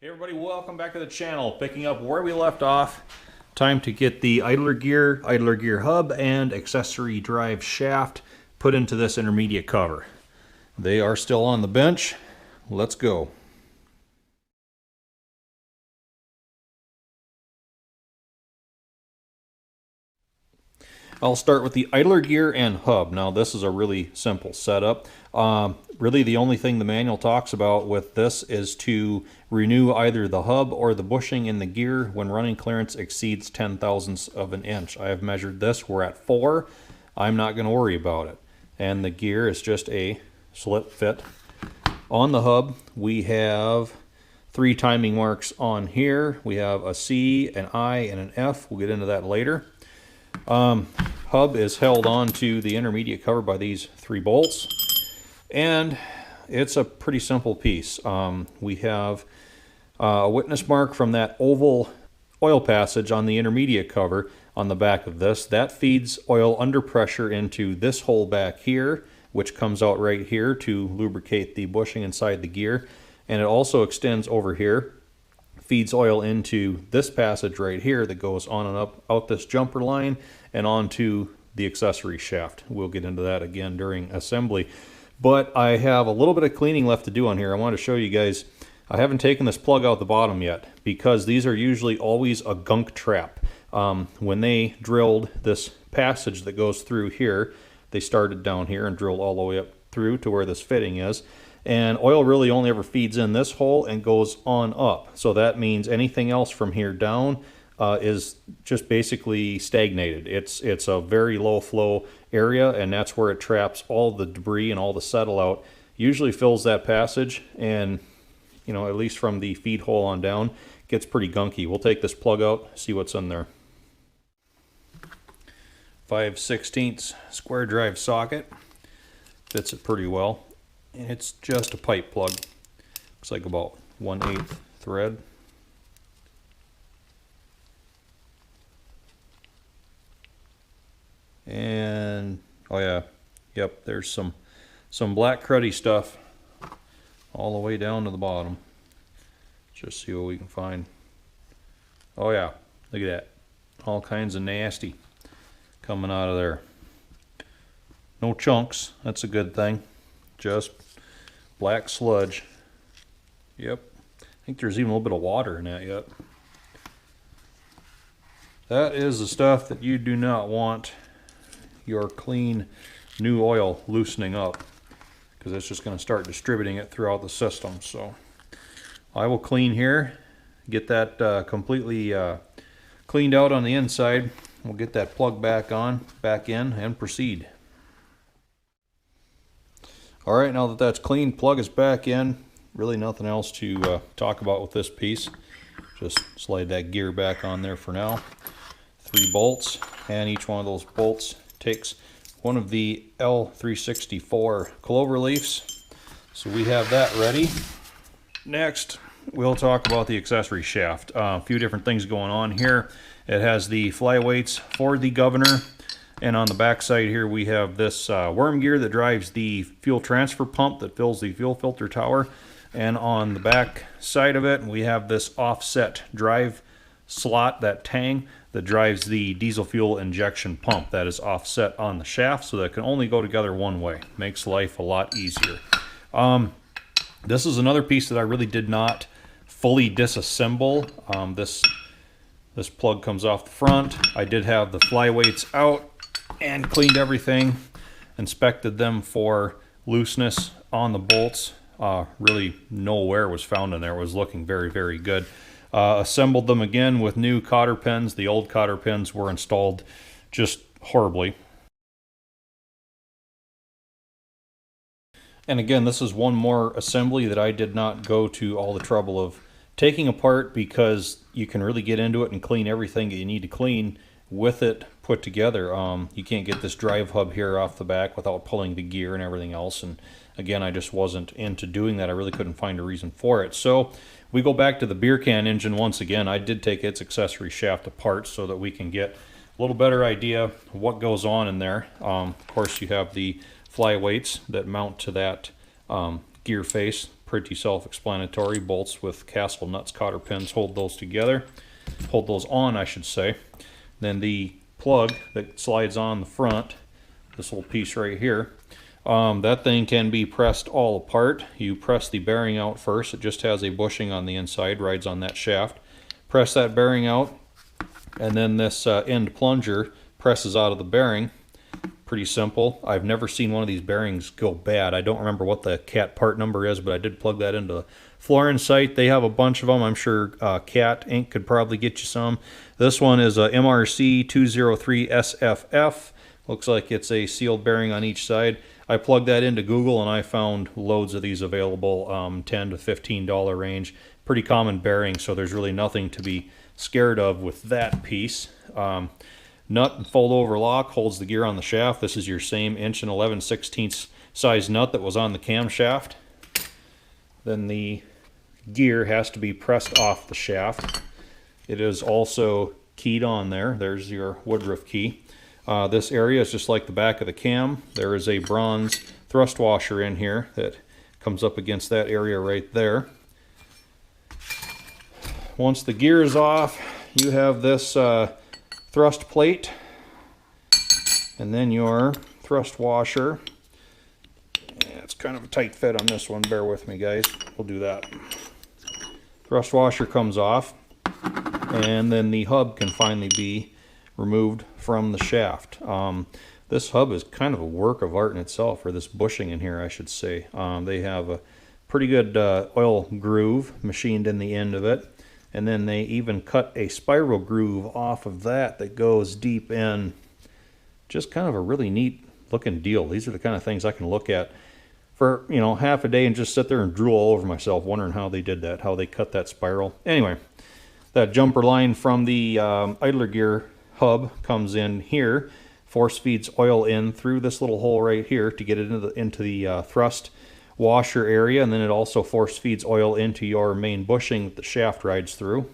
Hey everybody, welcome back to the channel. Picking up where we left off. Time to get the idler gear hub, and accessory drive shaft put into this intermediate cover. They are still on the bench. Let's go. I'll start with the idler gear and hub. Now this is a really simple setup. Really the only thing the manual talks about with this is to renew either the hub or the bushing in the gear when running clearance exceeds 0.010 of an inch. I have measured this. We're at 4. I'm not going to worry about it. And the gear is just a slip fit. On the hub we have 3 timing marks on here. We have a C, an I, and an F. We'll get into that later. Hub is held onto the intermediate cover by these 3 bolts, and it's a pretty simple piece. We have a witness mark from that oval oil passage on the intermediate cover on the back of this. That feeds oil under pressure into this hole back here, which comes out right here to lubricate the bushing inside the gear, and it also extends over here, feeds oil into this passage right here that goes on and up out this jumper line and onto the accessory shaft. We'll get into that again during assembly. But I have a little bit of cleaning left to do on here. I want to show you guys. I haven't taken this plug out the bottom yet because these are usually always a gunk trap. When they drilled this passage that goes through here, they started down here and drilled all the way up through to where this fitting is. And oil really only ever feeds in this hole and goes on up. So that means anything else from here down is just basically stagnated. It's a very low flow area, and that's where it traps all the debris and all the settle out. Usually fills that passage, and you know, at least from the feed hole on down, gets pretty gunky. We'll take this plug out, see what's in there. 5/16 square drive socket. Fits it pretty well. And it's just a pipe plug. Looks like about 1/8 thread. And oh yeah, yep, there's some black cruddy stuff all the way down to the bottom. Just see what we can find. Oh yeah, look at that. All kinds of nasty coming out of there. No chunks, that's a good thing. Just black sludge. Yep. I think there's even a little bit of water in that yet. That is the stuff that you do not want your clean new oil loosening up, because it's just going to start distributing it throughout the system. So I will clean here, get that completely cleaned out on the inside. We'll get that plug back in, and proceed. Alright, now that that's clean, plug is back in. Really nothing else to talk about with this piece. Just slide that gear back on there for now. 3 bolts, and each one of those bolts takes one of the L364 clover leafs. So we have that ready. Next, we'll talk about the accessory shaft. A few different things going on here. It has the flyweights for the governor. And on the back side here we have this worm gear that drives the fuel transfer pump that fills the fuel filter tower. And on the back side of it we have this offset drive slot, that tang, that drives the diesel fuel injection pump. That is offset on the shaft, so that it can only go together one way. Makes life a lot easier. This is another piece that I really did not fully disassemble. This plug comes off the front. I did have the flyweights out and cleaned everything, inspected them for looseness on the bolts. Really no wear was found in there. It was looking very, very good. Assembled them again with new cotter pins. The old cotter pins were installed just horribly. And again, this is one more assembly that I did not go to all the trouble of taking apart, because you can really get into it and clean everything that you need to clean with it put together. You can't get this drive hub here off the back without pulling the gear and everything else. And again, I just wasn't into doing that. I really couldn't find a reason for it. So we go back to the beer can engine once again. I did take its accessory shaft apart so that we can get a little better idea of what goes on in there. Of course, you have the flyweights that mount to that gear face. pretty self-explanatory. Bolts with Castle nuts cotter pins hold those together. Hold those on, I should say. Then the plug that slides on the front, this little piece right here, that thing can be pressed all apart. You press the bearing out first. It just has a bushing on the inside, rides on that shaft. Press that bearing out, and then this end plunger presses out of the bearing. Pretty simple. I've never seen one of these bearings go bad. I don't remember what the CAT part number is, but I did plug that into the Florence site. They have a bunch of them. I'm sure CAT Inc. could probably get you some. This one is a MRC 203SFF. Looks like it's a sealed bearing on each side. I plugged that into Google and I found loads of these available, $10 to $15 range. Pretty common bearing, so there's really nothing to be scared of with that piece. Nut and fold over lock holds the gear on the shaft. This is your same 1 11/16 size nut that was on the camshaft. Then the gear has to be pressed off the shaft. It is also keyed on there. There's your Woodruff key. This area is just like the back of the cam. There is a bronze thrust washer in here that comes up against that area right there. Once the gear is off, you have this thrust plate and then your thrust washer. Yeah, it's kind of a tight fit on this one. Bear with me, guys. We'll do that. Thrust washer comes off, and then the hub can finally be removed from the shaft. This hub is kind of a work of art in itself, or this bushing in here, I should say. They have a pretty good oil groove machined in the end of it, and then they even cut a spiral groove off of that that goes deep in. Just kind of a really neat looking deal. These are the kind of things I can look at for, you know, half a day and just sit there and drool all over myself wondering how they did that, how they cut that spiral. Anyway, that jumper line from the idler gear hub comes in here, force feeds oil in through this little hole right here to get it into the thrust washer area, and then it also force feeds oil into your main bushing that the shaft rides through.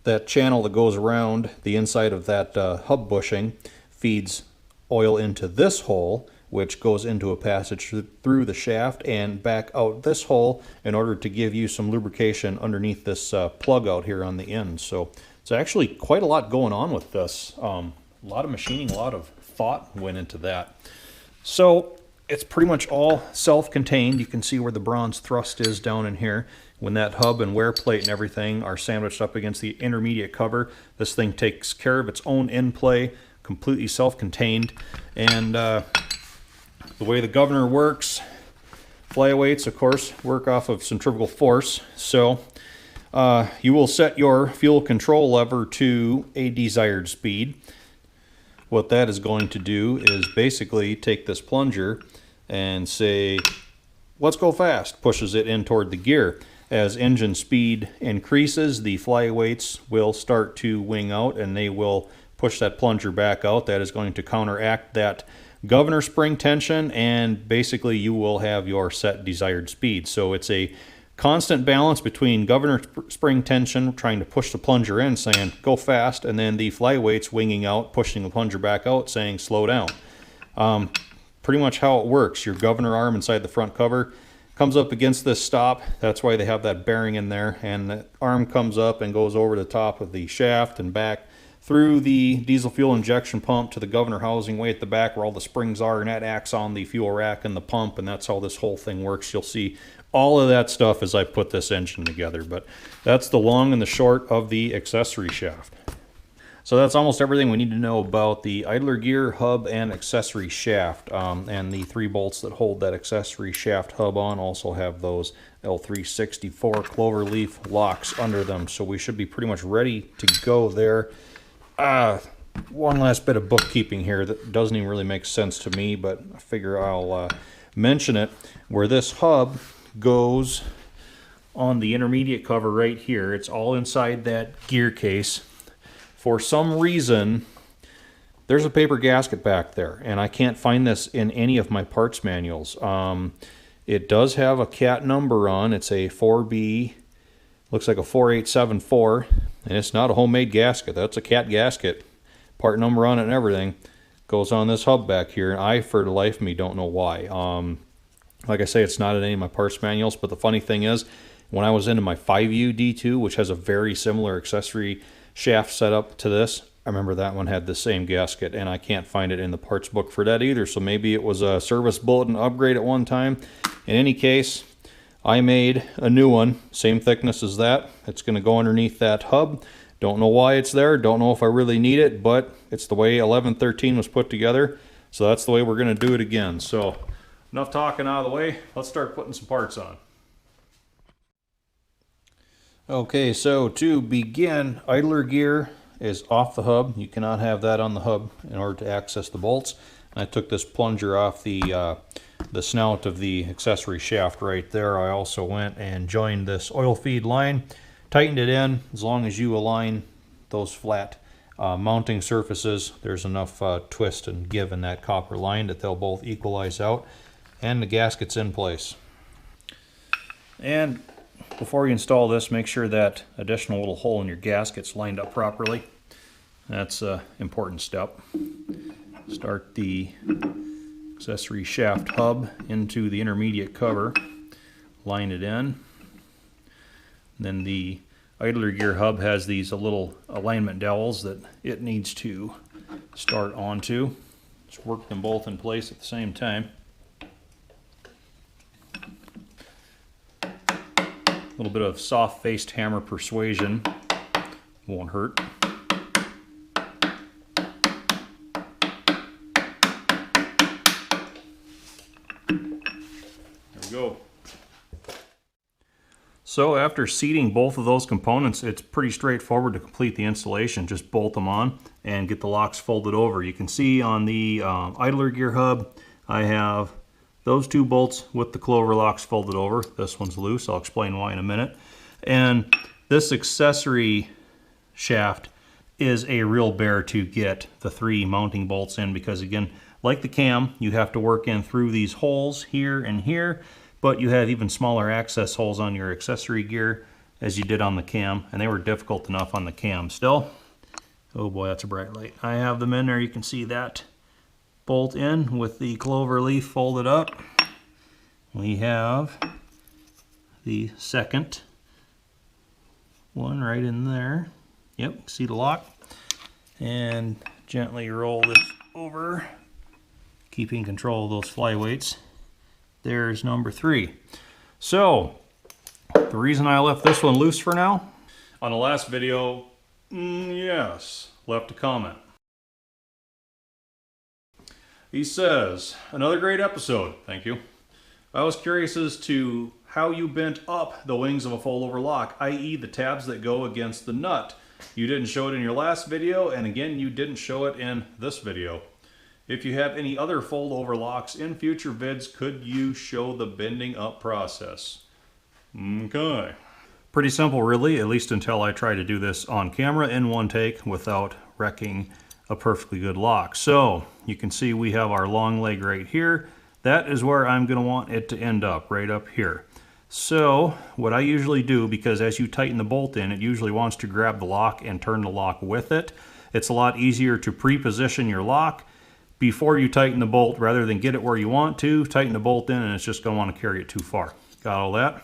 That channel that goes around the inside of that hub bushing feeds oil into this hole, which goes into a passage through the shaft and back out this hole in order to give you some lubrication underneath this plug out here on the end. So it's actually quite a lot going on with this. A lot of machining, a lot of thought went into that. So it's pretty much all self-contained. You can see where the bronze thrust is down in here. When that hub and wear plate and everything are sandwiched up against the intermediate cover, this thing takes care of its own end play, completely self-contained. And the way the governor works, flyweights, of course, work off of centrifugal force. So you will set your fuel control lever to a desired speed. What that is going to do is basically take this plunger and say, let's go fast, pushes it in toward the gear. As engine speed increases, the flyweights will start to wing out and they will push that plunger back out. That is going to counteract that governor spring tension, and basically you will have your set desired speed. So it's a constant balance between governor spring tension, trying to push the plunger in, saying go fast, and then the flyweights winging out, pushing the plunger back out, saying slow down. Pretty much how it works. Your governor arm inside the front cover comes up against this stop. That's why they have that bearing in there, and the arm comes up and goes over the top of the shaft and back through the diesel fuel injection pump to the governor housing way at the back where all the springs are, and that acts on the fuel rack and the pump, and that's how this whole thing works. You'll see all of that stuff as I put this engine together, but that's the long and the short of the accessory shaft. So that's almost everything we need to know about the idler gear, hub, and accessory shaft. And the 3 bolts that hold that accessory shaft hub on also have those L364 cloverleaf locks under them. So we should be pretty much ready to go there. One last bit of bookkeeping here that doesn't even really make sense to me, but I figure I'll mention it. Where this hub goes on the intermediate cover right here, it's all inside that gear case. For some reason, there's a paper gasket back there, and I can't find this in any of my parts manuals. It does have a CAT number on. It's a 4B, looks like a 4874, and it's not a homemade gasket. That's a CAT gasket. Part number on it and everything goes on this hub back here, and I, for the life of me, don't know why. Like I say, it's not in any of my parts manuals, but the funny thing is, when I was into my 5U D2, which has a very similar accessory shaft setup to this, I remember that one had the same gasket, and I can't find it in the parts book for that either, so maybe it was a service bulletin upgrade at one time. In any case, I made a new one, same thickness as that. It's going to go underneath that hub. Don't know why it's there, don't know if I really need it, but it's the way 1113 was put together, so that's the way we're going to do it again. So, enough talking out of the way, let's start putting some parts on. Okay, so to begin, idler gear is off the hub. You cannot have that on the hub in order to access the bolts. I took this plunger off the snout of the accessory shaft right there. I also went and joined this oil feed line, tightened it in. As long as you align those flat mounting surfaces, there's enough twist and give in that copper line that they'll both equalize out, and the gasket's in place. And before you install this, make sure that additional little hole in your gasket's lined up properly. That's an important step. Start the accessory shaft hub into the intermediate cover, line it in. Then the idler gear hub has these little alignment dowels that it needs to start onto. Just work them both in place at the same time. A little bit of soft-faced hammer persuasion won't hurt. There we go. So after seating both of those components, it's pretty straightforward to complete the installation. Just bolt them on and get the locks folded over. You can see on the idler gear hub, I have those two bolts with the clover locks folded over. This one's loose. I'll explain why in a minute. And this accessory shaft is a real bear to get the 3 mounting bolts in, because again, like the cam, you have to work in through these holes here and here, but you have even smaller access holes on your accessory gear as you did on the cam, and they were difficult enough on the cam still. Oh boy, that's a bright light. I have them in there. You can see that bolt in with the clover leaf folded up. We have the second one right in there. Yep, see the lock. And gently roll this over, keeping control of those flyweights. There's number 3. So, the reason I left this one loose for now, on the last video, yes, left a comment. He says, another great episode. Thank you. I was curious as to how you bent up the wings of a fold-over lock, i.e. the tabs that go against the nut. You didn't show it in your last video, and again, you didn't show it in this video. If you have any other fold-over locks in future vids, could you show the bending up process? Okay. Pretty simple, really, at least until I try to do this on camera in one take without wrecking a perfectly good lock. So you can see we have our long leg right here. That is where I'm going to want it to end up, right up here. So what I usually do, because as you tighten the bolt in, it usually wants to grab the lock and turn the lock with it. It's a lot easier to pre-position your lock before you tighten the bolt rather than get it where you want to, tighten the bolt in, and it's just going to want to carry it too far. Got all that?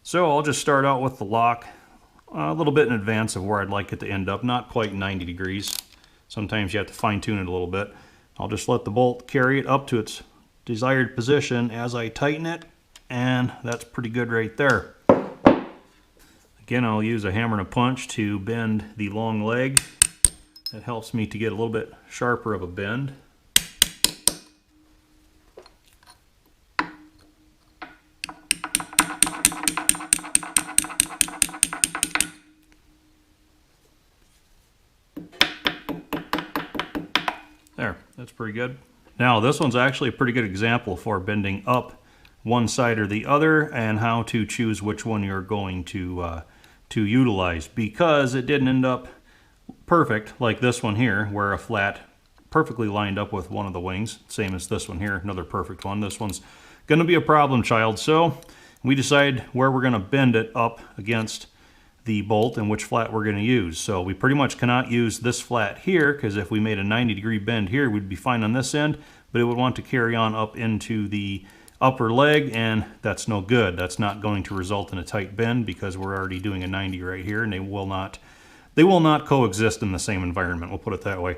So I'll just start out with the lock a little bit in advance of where I'd like it to end up, not quite 90 degrees. Sometimes you have to fine tune it a little bit. I'll just let the bolt carry it up to its desired position as I tighten it, and that's pretty good right there. Again, I'll use a hammer and a punch to bend the long leg. That helps me to get a little bit sharper of a bend. There, that's pretty good. Now this one's actually a pretty good example for bending up one side or the other and how to choose which one you're going to utilize, because it didn't end up perfect like this one here, where a flat perfectly lined up with one of the wings, same as this one here, another perfect one. This one's going to be a problem child, so we decide where we're going to bend it up against the bolt and which flat we're going to use. So we pretty much cannot use this flat here, because if we made a 90-degree bend here, we'd be fine on this end, but it would want to carry on up into the upper leg, and that's no good. That's not going to result in a tight bend because we're already doing a 90 right here, and they will not coexist in the same environment, we'll put it that way.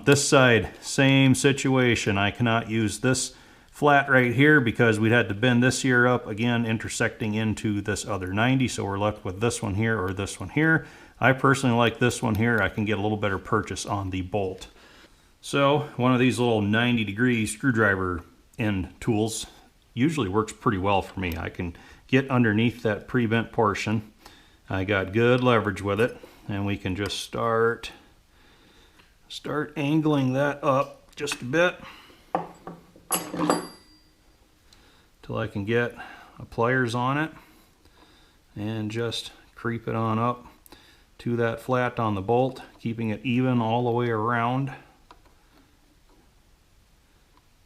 This side, same situation. I cannot use this flat right here because we'd had to bend this here up, again, intersecting into this other 90, so we're left with this one here or this one here. I personally like this one here. I can get a little better purchase on the bolt. So one of these little 90-degree screwdriver end tools usually works pretty well for me. I can get underneath that pre-bent portion. I got good leverage with it, and we can just start angling that up just a bit till I can get pliers on it and just creep it on up to that flat on the bolt, keeping it even all the way around.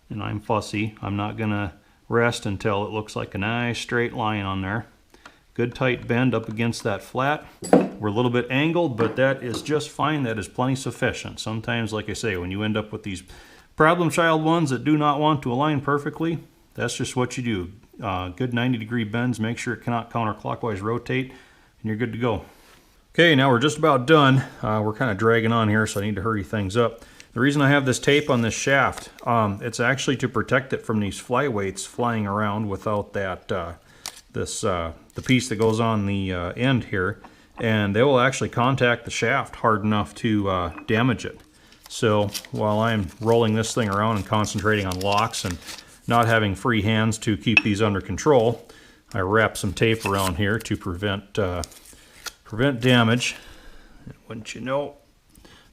And I'm fussy. I'm not gonna rest until it looks like a nice straight line on there. Good tight bend up against that flat. We're a little bit angled, but that is just fine. That is plenty sufficient. Sometimes, like I say, when you end up with these problem child ones that do not want to align perfectly, that's just what you do. Good 90-degree bends, make sure it cannot counterclockwise rotate, and you're good to go. Okay, now we're just about done. We're kind of dragging on here, so I need to hurry things up. The reason I have this tape on this shaft, it's actually to protect it from these flyweights flying around without that, the piece that goes on the end here, and they will actually contact the shaft hard enough to damage it. So while I'm rolling this thing around and concentrating on locks and not having free hands to keep these under control, I wrap some tape around here to prevent damage. Wouldn't you know,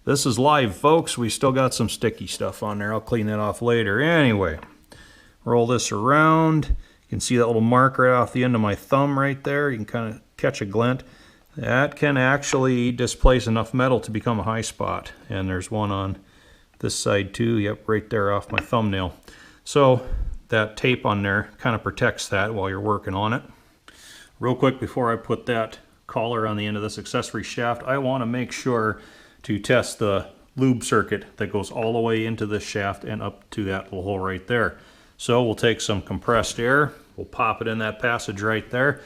this is live, folks. We still got some sticky stuff on there. I'll clean that off later. Anyway, roll this around. You can see that little mark right off the end of my thumb right there. You can kind of catch a glint. That can actually displace enough metal to become a high spot. And there's one on this side too. Yep, right there off my thumbnail. So that tape on there kind of protects that while you're working on it. Real quick before I put that collar on the end of this accessory shaft, I want to make sure to test the lube circuit that goes all the way into this shaft and up to that little hole right there. So we'll take some compressed air, we'll pop it in that passage right there.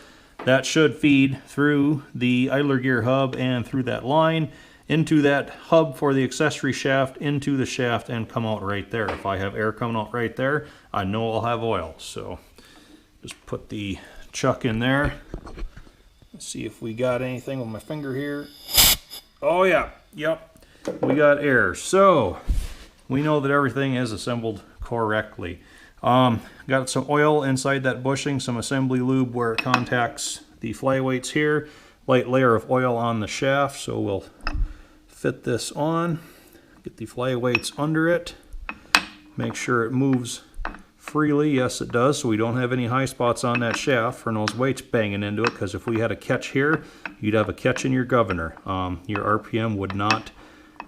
That should feed through the idler gear hub and through that line into that hub for the accessory shaft, into the shaft, and come out right there. If I have air coming out right there, I know I'll have oil. So just put the chuck in there. Let's see if we got anything with my finger here. Oh yeah, yep, we got air. So we know that everything is assembled correctly. Got some oil inside that bushing, some assembly lube where it contacts the flyweights here. Light layer of oil on the shaft, so we'll fit this on, get the flyweights under it, make sure it moves freely. Yes, it does, so we don't have any high spots on that shaft from those weights banging into it, because if we had a catch here, you'd have a catch in your governor. Your RPM would not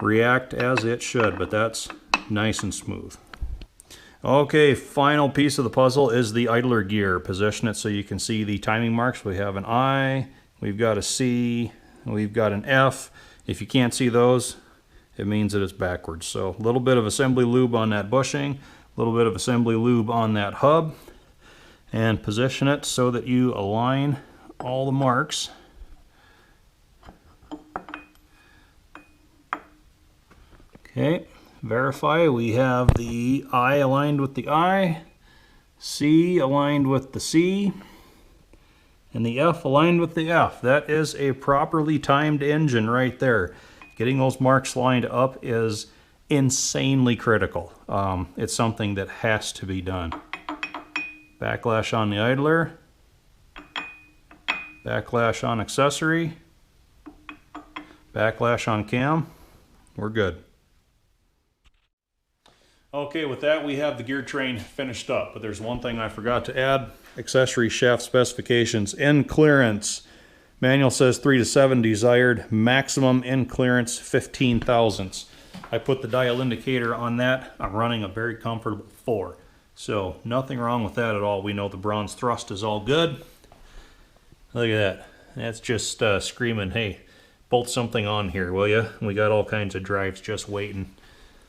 react as it should, but that's nice and smooth. Okay, final piece of the puzzle is the idler gear. Position it so you can see the timing marks. We have an I, we've got a C, we've got an F. If you can't see those, it means that it's backwards. So a little bit of assembly lube on that bushing, a little bit of assembly lube on that hub, and position it so that you align all the marks. Okay. Verify we have the I aligned with the I, C aligned with the C, and the F aligned with the F. That is a properly timed engine right there. Getting those marks lined up is insanely critical. It's something that has to be done. Backlash on the idler, backlash on accessory, backlash on cam. We're good. Okay, with that we have the gear train finished up, but there's one thing I forgot to add. Accessory shaft specifications. End clearance. Manual says 3 to 7 desired. Maximum end clearance 15 thousandths. I put the dial indicator on that. I'm running a very comfortable 4. So nothing wrong with that at all. We know the bronze thrust is all good. Look at that. That's just screaming, hey, bolt something on here, will you? We got all kinds of drives just waiting.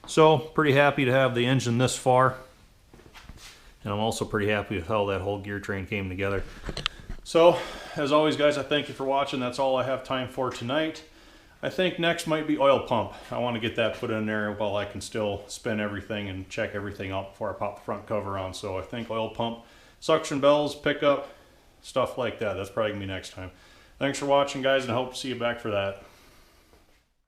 So, pretty happy to have the engine this far. And I'm also pretty happy with how that whole gear train came together. So, as always guys, I thank you for watching. That's all I have time for tonight. I think next might be oil pump. I want to get that put in there while I can still spin everything and check everything out before I pop the front cover on. So I think oil pump, suction bells, pickup, stuff like that. That's probably going to be next time. Thanks for watching guys, and I hope to see you back for that.